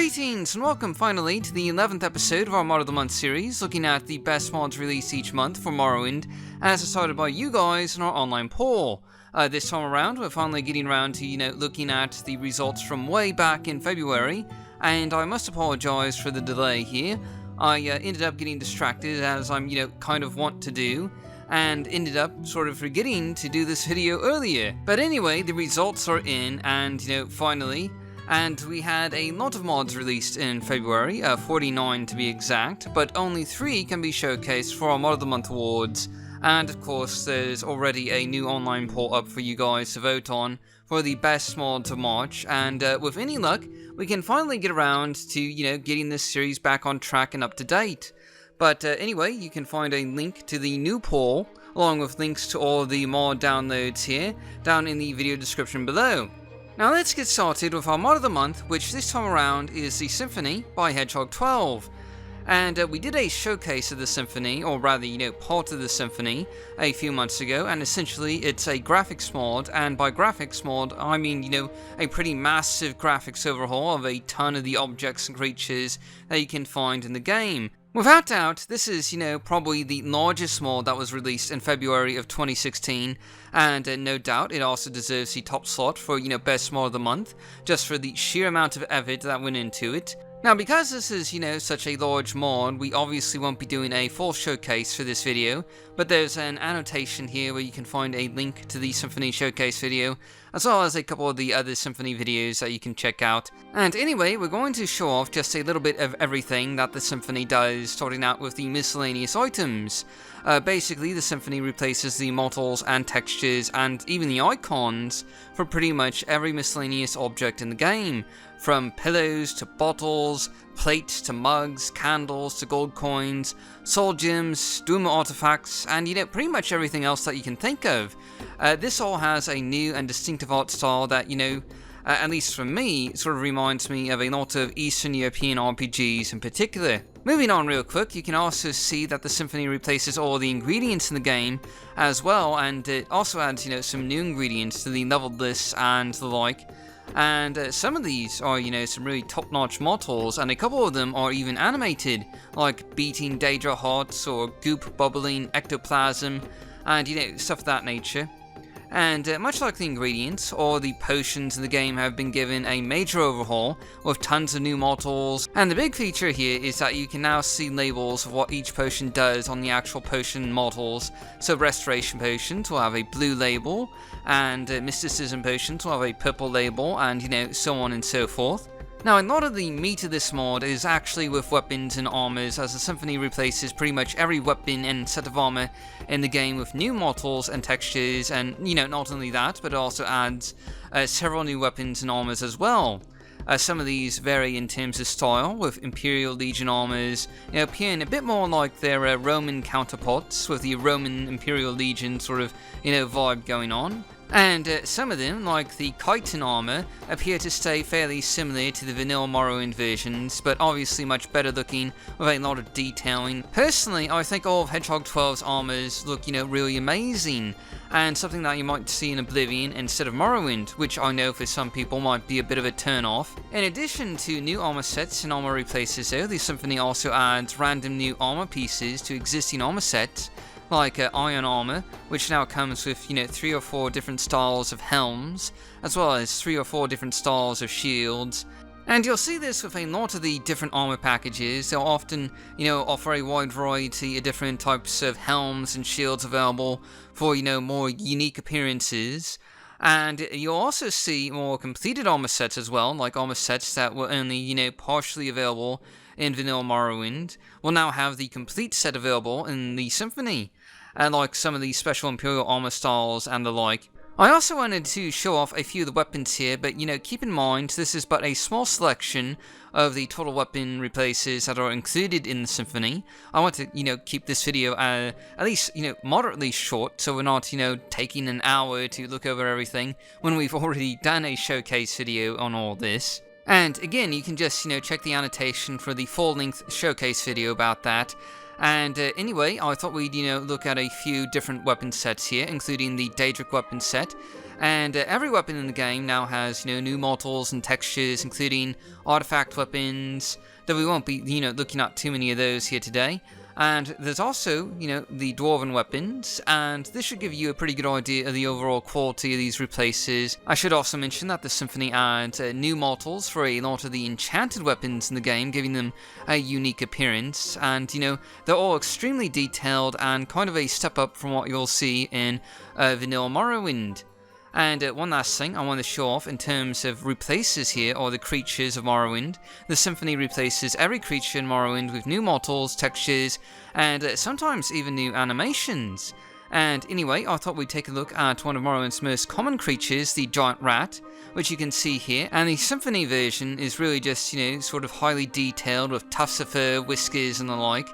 Greetings and welcome finally to the 11th episode of our Mod of the Month series, looking at the best mods released each month for Morrowind, as decided by you guys in our online poll. This time around, we're finally getting around to, looking at the results from way back in February, and I must apologize for the delay here. I ended up getting distracted, as I'm, kind of want to do, and ended up sort of forgetting to do this video earlier. But anyway, the results are in, and, finally. And we had a lot of mods released in February, 49 to be exact, but only 3 can be showcased for our Mod of the Month awards. And of course, there's already a new online poll up for you guys to vote on for the best mods of March, and with any luck, we can finally get around to, getting this series back on track and up to date. But anyway, you can find a link to the new poll, along with links to all the mod downloads here, down in the video description below. Now let's get started with our Mod of the Month, which this time around is the Symphony by Hedgehog12. And we did a showcase of the Symphony, or rather, part of the Symphony, a few months ago, and essentially it's a graphics mod, and by graphics mod, I mean, a pretty massive graphics overhaul of a ton of the objects and creatures that you can find in the game. Without doubt, this is, probably the largest mod that was released in February of 2016, and no doubt it also deserves the top slot for, best mod of the month, just for the sheer amount of effort that went into it. Now, because this is, such a large mod, we obviously won't be doing a full showcase for this video, but there's an annotation here where you can find a link to the Symphony showcase video, as well as a couple of the other Symphony videos that you can check out. And anyway, we're going to show off just a little bit of everything that the Symphony does, starting out with the miscellaneous items. Basically, the Symphony replaces the models and textures and even the icons for pretty much every miscellaneous object in the game, from pillows to bottles, plates to mugs, candles to gold coins, soul gems, Duma artifacts, and pretty much everything else that you can think of. This all has a new and distinctive art style that, at least for me, sort of reminds me of a lot of Eastern European RPGs in particular. Moving on real quick, you can also see that the Symphony replaces all the ingredients in the game as well, and it also adds, some new ingredients to the level lists and the like. And some of these are, some really top-notch models, and a couple of them are even animated, like beating Daedra hearts or goop bubbling ectoplasm, and, stuff of that nature. And much like the ingredients, all the potions in the game have been given a major overhaul, with tons of new models. And the big feature here is that you can now see labels of what each potion does on the actual potion models. So restoration potions will have a blue label, and mysticism potions will have a purple label, and so on and so forth. Now, a lot of the meat of this mod is actually with weapons and armors, as the Symphony replaces pretty much every weapon and set of armor in the game with new models and textures, and, not only that, but it also adds several new weapons and armors as well. Some of these vary in terms of style, with Imperial Legion armors, appearing a bit more like their Roman counterparts, with the Roman Imperial Legion sort of, vibe going on. And some of them, like the chitin armor, appear to stay fairly similar to the vanilla Morrowind versions, but obviously much better looking with a lot of detailing. Personally, I think all of Hedgehog12's armors look, really amazing, and something that you might see in Oblivion instead of Morrowind, which I know for some people might be a bit of a turn-off. In addition to new armor sets and armor replaces though, the Symphony also adds random new armor pieces to existing armor sets, like iron armor, which now comes with, 3 or 4 different styles of helms, as well as 3 or 4 different styles of shields. And you'll see this with a lot of the different armor packages. They'll often, offer a wide variety of different types of helms and shields available for, more unique appearances. And you'll also see more completed armor sets as well, like armor sets that were only, partially available in vanilla Morrowind, will now have the complete set available in the Symphony, and like some of the special Imperial armor styles and the like. I also wanted to show off a few of the weapons here, but keep in mind this is but a small selection of the total weapon replaces that are included in the Symphony. I want to, keep this video at least, moderately short, so we're not, taking an hour to look over everything when we've already done a showcase video on all this. And again, you can just, check the annotation for the full-length showcase video about that. And anyway, I thought we'd, look at a few different weapon sets here, including the Daedric weapon set, And every weapon in the game now has, new models and textures, including artifact weapons, though we won't be, looking at too many of those here today. And there's also, the dwarven weapons, and this should give you a pretty good idea of the overall quality of these replaces. I should also mention that the Symphony adds new models for a lot of the enchanted weapons in the game, giving them a unique appearance, and, they're all extremely detailed and kind of a step up from what you'll see in vanilla Morrowind. And one last thing I want to show off in terms of replaces here, or the creatures of Morrowind. The Symphony replaces every creature in Morrowind with new models, textures, and sometimes even new animations. And anyway, I thought we'd take a look at one of Morrowind's most common creatures, the giant rat, which you can see here. And the Symphony version is really just, sort of highly detailed with tufts of fur, whiskers, and the like.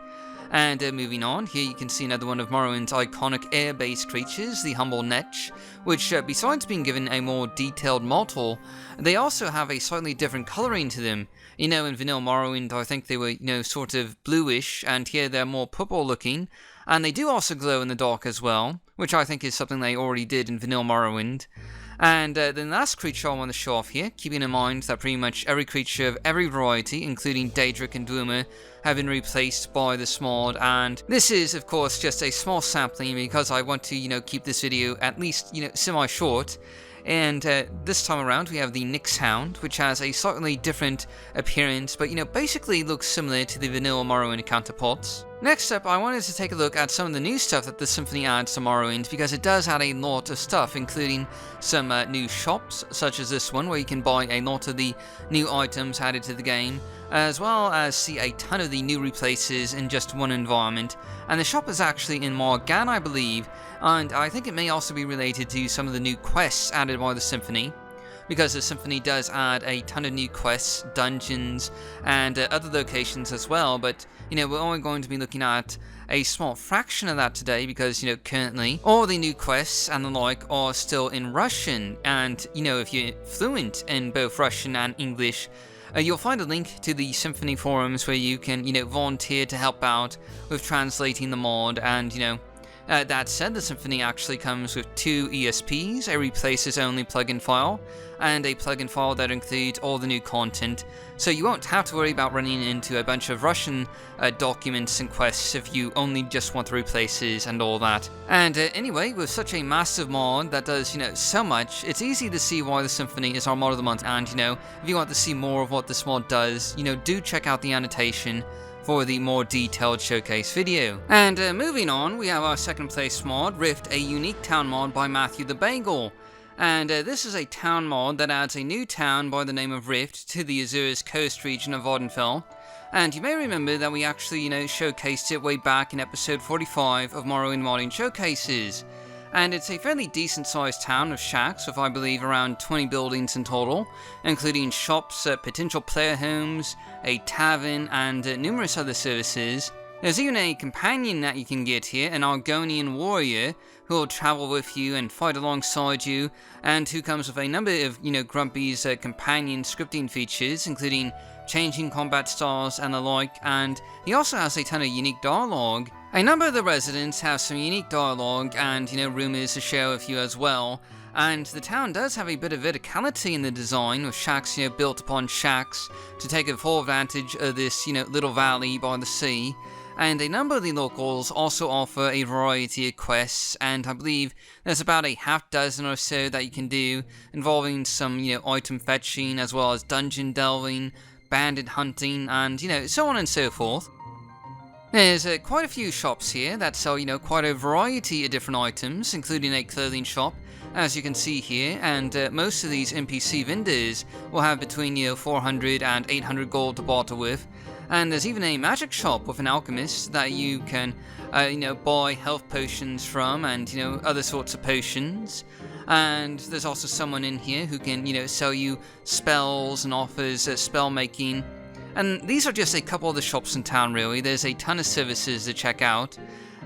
And moving on, here you can see another one of Morrowind's iconic air-based creatures, the humble Netch, which besides being given a more detailed model, they also have a slightly different colouring to them. In vanilla Morrowind I think they were, sort of bluish, and here they're more purple looking, and they do also glow in the dark as well, which I think is something they already did in vanilla Morrowind. And the last creature I want to show off here, keeping in mind that pretty much every creature of every variety, including Daedric and Dwemer, have been replaced by this mod, and this is of course just a small sampling because I want to, keep this video at least, semi-short. And this time around we have the Nyx Hound, which has a slightly different appearance, but basically looks similar to the vanilla Morrowind counterparts. Next up, I wanted to take a look at some of the new stuff that the Symphony adds to Morrowind, because it does add a lot of stuff, including some new shops, such as this one, where you can buy a lot of the new items added to the game, as well as see a ton of the new replaces in just one environment. And the shop is actually in Morgan, I believe, and I think it may also be related to some of the new quests added by the Symphony, because the Symphony does add a ton of new quests, dungeons, and other locations as well, but, we're only going to be looking at a small fraction of that today, because, currently, all the new quests and the like are still in Russian, and, if you're fluent in both Russian and English, you'll find a link to the Symphony forums where you can, volunteer to help out with translating the mod, and, that said, the Symphony actually comes with 2 ESPs, a replaces only plugin file, and a plugin file that includes all the new content, so you won't have to worry about running into a bunch of Russian documents and quests if you only just want the replaces and all that. And anyway, with such a massive mod that does, so much, it's easy to see why the Symphony is our mod of the month, and, if you want to see more of what this mod does, do check out the annotation for the more detailed showcase video. And moving on, we have our second place mod, Rift, a unique town mod by MatthewTheBagel. And this is a town mod that adds a new town by the name of Rift to the Azura's coast region of Vardenfell. And you may remember that we actually, showcased it way back in episode 45 of Morrowind Modding Showcases. And it's a fairly decent sized town of shacks with, I believe, around 20 buildings in total, including shops, potential player homes, a tavern, and numerous other services. There's even a companion that you can get here, an Argonian warrior, who will travel with you and fight alongside you, and who comes with a number of, Grumpy's companion scripting features, including changing combat styles and the like, and he also has a ton of unique dialogue. A number of the residents have some unique dialogue and, rumors to share with you as well, and the town does have a bit of verticality in the design, with shacks, built upon shacks to take full advantage of this, little valley by the sea. And a number of the locals also offer a variety of quests, and I believe there's about a half dozen or so that you can do, involving some, item fetching, as well as dungeon delving, bandit hunting, and, so on and so forth. There's quite a few shops here that sell, quite a variety of different items, including a clothing shop, as you can see here, and most of these NPC vendors will have between, 400 and 800 gold to barter with. And there's even a magic shop with an alchemist that you can, buy health potions from, and, other sorts of potions. And there's also someone in here who can, sell you spells and offers spell making. And these are just a couple of the shops in town, really. There's a ton of services to check out.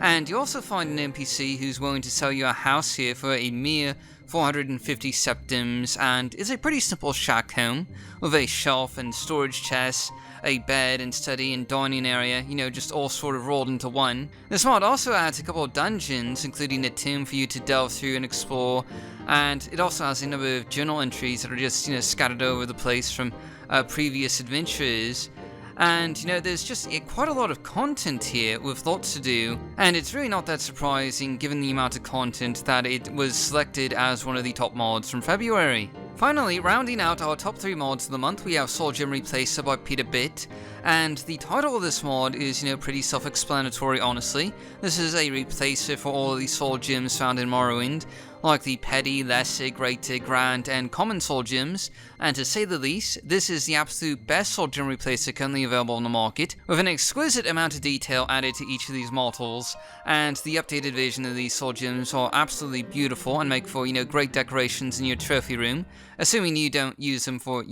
And you also find an NPC who's willing to sell you a house here for a mere 450 septims, and it's a pretty simple shack home with a shelf and storage chests, a bed and study and dining area, just all sort of rolled into one. This mod also adds a couple of dungeons, including a tomb for you to delve through and explore, and it also has a number of journal entries that are just, scattered over the place from previous adventures. And, there's just quite a lot of content here with lots to do, and it's really not that surprising given the amount of content that it was selected as one of the top mods from February. Finally, rounding out our top 3 mods of the month, we have Soul Gem Replacer by Peter Bit, and the title of this mod is, pretty self-explanatory, honestly. This is a replacer for all of the Soul Gems found in Morrowind, like the Petty, Lesser, Greater, Grand, and Common Soul Gems, and to say the least, this is the absolute best Soul Gem Replacer currently available on the market, with an exquisite amount of detail added to each of these models, and the updated version of these Soul Gems are absolutely beautiful and make for, great decorations in your trophy room, assuming you don't use them for,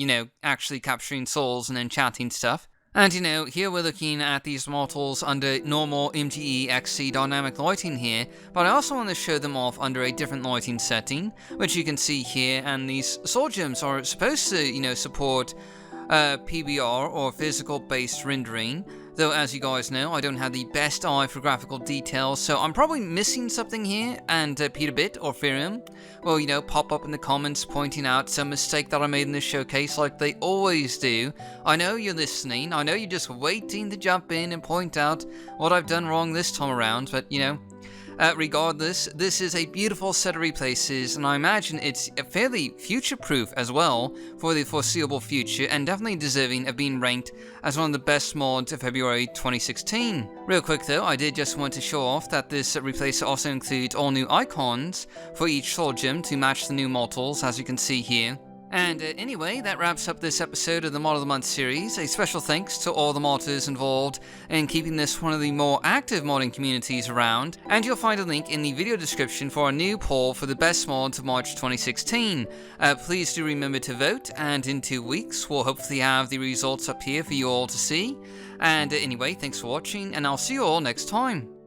actually capturing souls and enchanting stuff. And here we're looking at these models under normal MGE XC dynamic lighting here, but I also want to show them off under a different lighting setting, which you can see here, and these Soul Gems are supposed to, support PBR or physical based rendering, though as you guys know, I don't have the best eye for graphical details, so I'm probably missing something here, and Peter Bit or Firium will, pop up in the comments pointing out some mistake that I made in this showcase like they always do. I know you're listening, I know you're just waiting to jump in and point out what I've done wrong this time around, but regardless, this is a beautiful set of replaces, and I imagine it's fairly future-proof as well for the foreseeable future, and definitely deserving of being ranked as one of the best mods of February 2016. Real quick though, I did just want to show off that this replacer also includes all new icons for each Soul Gem to match the new models, as you can see here. And anyway, that wraps up this episode of the Mod of the Month series. A special thanks to all the modders involved in keeping this one of the more active modding communities around, and you'll find a link in the video description for a new poll for the best mods of March 2016. Please do remember to vote, and in 2 weeks we'll hopefully have the results up here for you all to see. And anyway, thanks for watching, and I'll see you all next time.